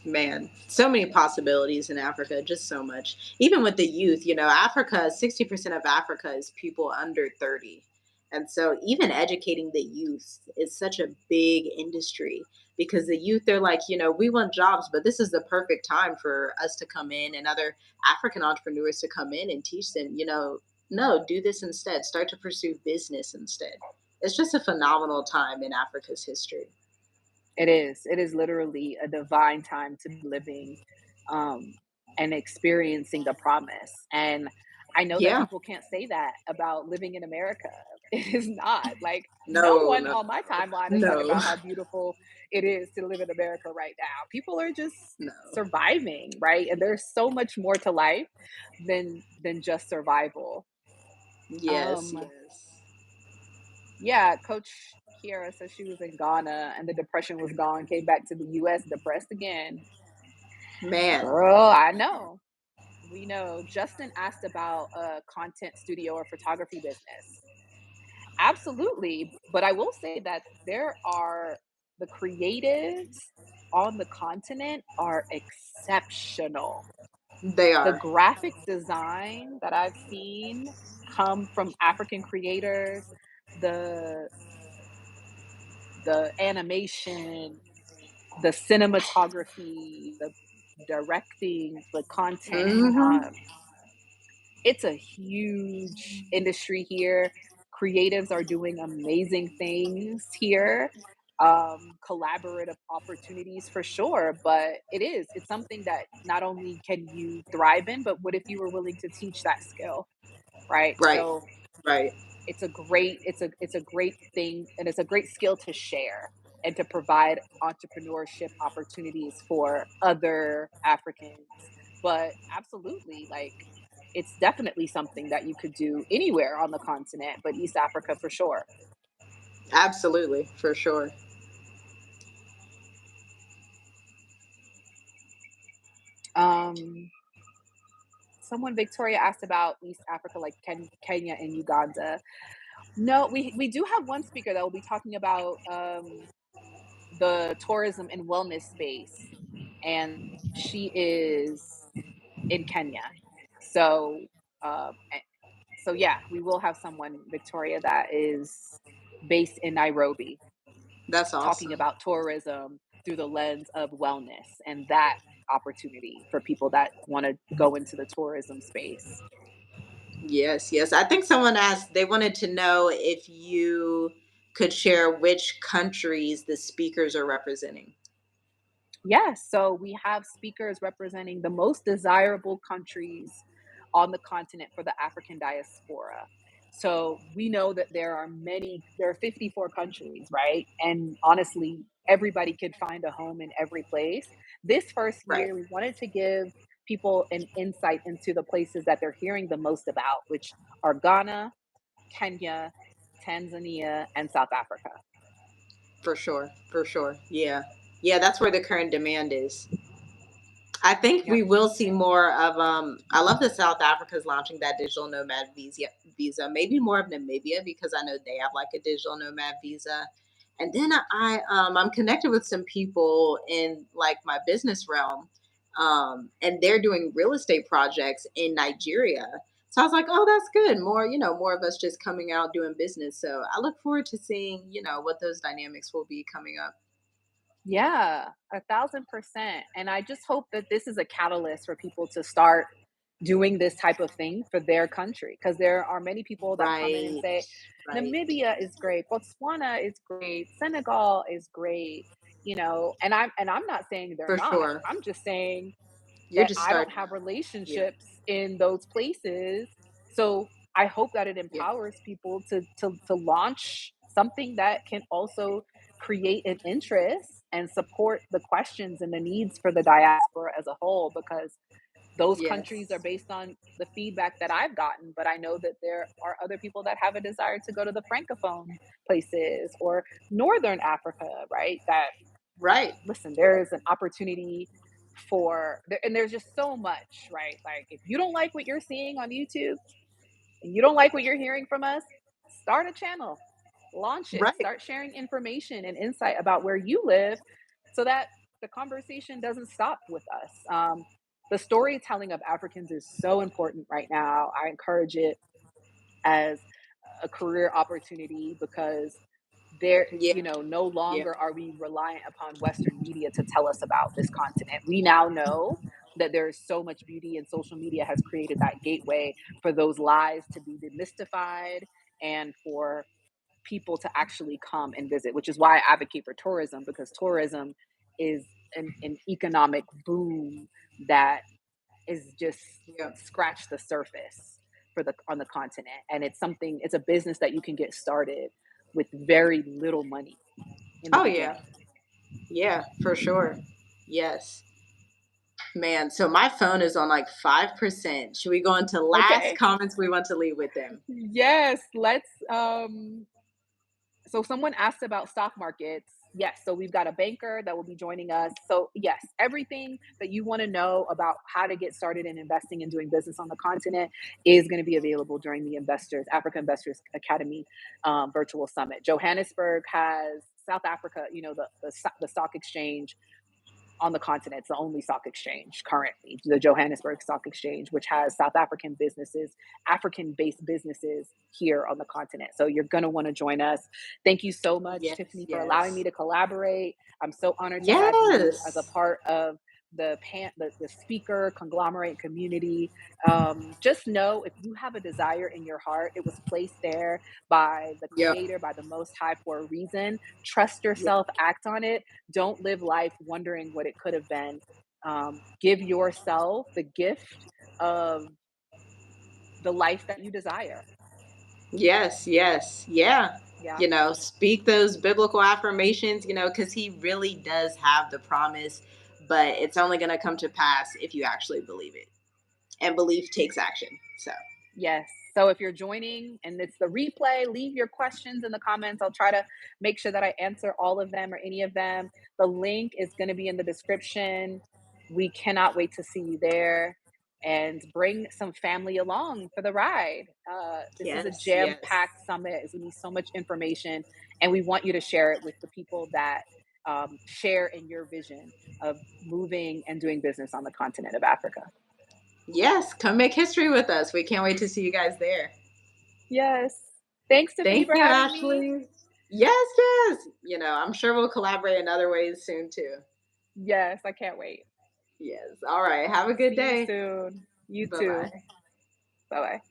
Man, so many possibilities in Africa, just so much. Even with the youth, Africa, 60% of Africa is people under 30. And so even educating the youth is such a big industry because the youth, they're like, we want jobs, but this is the perfect time for us to come in and other African entrepreneurs to come in and teach them, no, do this instead. Start to pursue business instead. It's just a phenomenal time in Africa's history. It is. It is literally a divine time to be living, um, and experiencing the promise. And I know that Yeah. people can't say that about living in America. It is not. Like, no No, one no, on my timeline is talking no, about how beautiful it is to live in America right now. People are just no. surviving, right? And there's so much more to life than just survival. Yes, Um, yes. yeah, Coach Kiera said she was in Ghana and the depression was gone, came back to the US depressed again. Man, Girl, I know. We know. Justin asked about a content studio or photography business. Absolutely. But I will say that there are the creatives on the continent are exceptional. they The are. graphic design that I've seen come from African creators, the the animation, the cinematography, the directing, the content. Hmm. It's a huge industry here. Creatives are doing amazing things here. Collaborative opportunities for sure, but it's something that not only can you thrive in, but what if you were willing to teach that skill, right? Right, So right. it's a great thing, and it's a great skill to share and to provide entrepreneurship opportunities for other Africans. But absolutely, like, it's definitely something that you could do anywhere on the continent, but East Africa for sure. Absolutely, for sure. Um, Someone Victoria asked about East Africa, like Kenya and Uganda. No, we do have one speaker that will be talking about the tourism and wellness space, and she is in Kenya. So, so yeah, we will have someone, Victoria, that is based in Nairobi, That's talking awesome. about tourism through the lens of wellness and that opportunity for people that want to go into the tourism space. Yes, yes. I think someone asked, they wanted to know if you could share which countries the speakers are representing. Yes, so we have speakers representing the most desirable countries on the continent for the African diaspora. So we know that there are 54 countries, right? And honestly, everybody could find a home in every place. This first Right, year, we wanted to give people an insight into the places that they're hearing the most about, which are Ghana, Kenya, Tanzania, and South Africa. for sure, for sure. Yeah. Yeah, that's where the current demand is. I think Yep. we will see more of I love that South Africa's launching that digital nomad visa. Maybe more of Namibia because I know they have like a digital nomad visa. And then I'm connected with some people in like my business realm. And they're doing real estate projects in Nigeria. So I was like, oh, that's good. More, more of us just coming out doing business. So I look forward to seeing, what those dynamics will be coming up. Yeah, 1,000%. And I just hope that this is a catalyst for people to start doing this type of thing for their country. Because there are many people that come in and Right. say, Right. Namibia is great, Botswana is great, Senegal is great, and I'm not saying they're For not. sure. I'm just saying You're that just I don't starting have out. Yeah. relationships in those places. So I hope that it Yeah. empowers people to launch something that can also create an interest and support the questions and the needs for the diaspora as a whole, because those countries are Yes. based on the feedback that I've gotten. But I know that there are other people that have a desire to go to the francophone places or northern Africa, right? That, Right. listen, there is an opportunity and there's just so much, right? Like, if you don't like what you're seeing on YouTube and you don't like what you're hearing from us, start a channel, launch it, Right. start sharing information and insight about where you live, so that the conversation doesn't stop with us. The storytelling of Africans is so important right now. I encourage it as a career opportunity because there, Yeah. no Yeah. longer are we reliant upon Western media to tell us about this continent. We now know that there is so much beauty, and social media has created that gateway for those lies to be demystified and for people to actually come and visit, which is why I advocate for tourism, because tourism is an economic boom that is just Yeah. scratch the surface for the on the continent, and it's a business that you can get started with very little money in the Oh yeah. beginning. Yeah, for sure. Yes. Man, so my phone is on like 5%. Should we go into last Okay. comments we want to leave with them? Yes, let's so someone asked about stock markets. Yes, so we've got a banker that will be joining us. So yes, everything that you want to know about how to get started in investing and doing business on the continent is going to be available during the Africa Investors Academy virtual summit. Johannesburg has South Africa, the stock exchange on the continent. It's the only stock exchange currently, the Johannesburg Stock Exchange, which has South African businesses, African based businesses here on the continent. So you're going to want to join us. Thank you so much, Yes, Tiffany, for allowing me yes. to collaborate. I'm so honored to have you as a Yes. part of the speaker conglomerate community. Just know, if you have a desire in your heart, it was placed there by the Yeah. creator, by the most high, for a reason. Trust Yeah. yourself, act on it. Don't live life wondering what it could have been. Give yourself the gift of the life that you desire. Yes, yes. Yeah. Yeah. Speak those biblical affirmations, because he really does have the promise, but it's only going to come to pass if you actually believe it. And belief takes action. So, Yes. So if you're joining and it's the replay, leave your questions in the comments. I'll try to make sure that I answer all of them or any of them. The link is going to be in the description. We cannot wait to see you there, and bring some family along for the ride. This is a yes, jam yes. packed summit. It's going to be so much information, and we want you to share it with the people that share in your vision of moving and doing business on the continent of Africa. Yes, come make history with us. We can't wait to see you guys there. Yes. Thanks, Tiffany, Thank for you, having me. Ashley. Yes, yes. I'm sure we'll collaborate in other ways soon too. Yes, I can't wait. Yes. All right. Have a good See you day. soon. You Bye too. bye. Bye bye.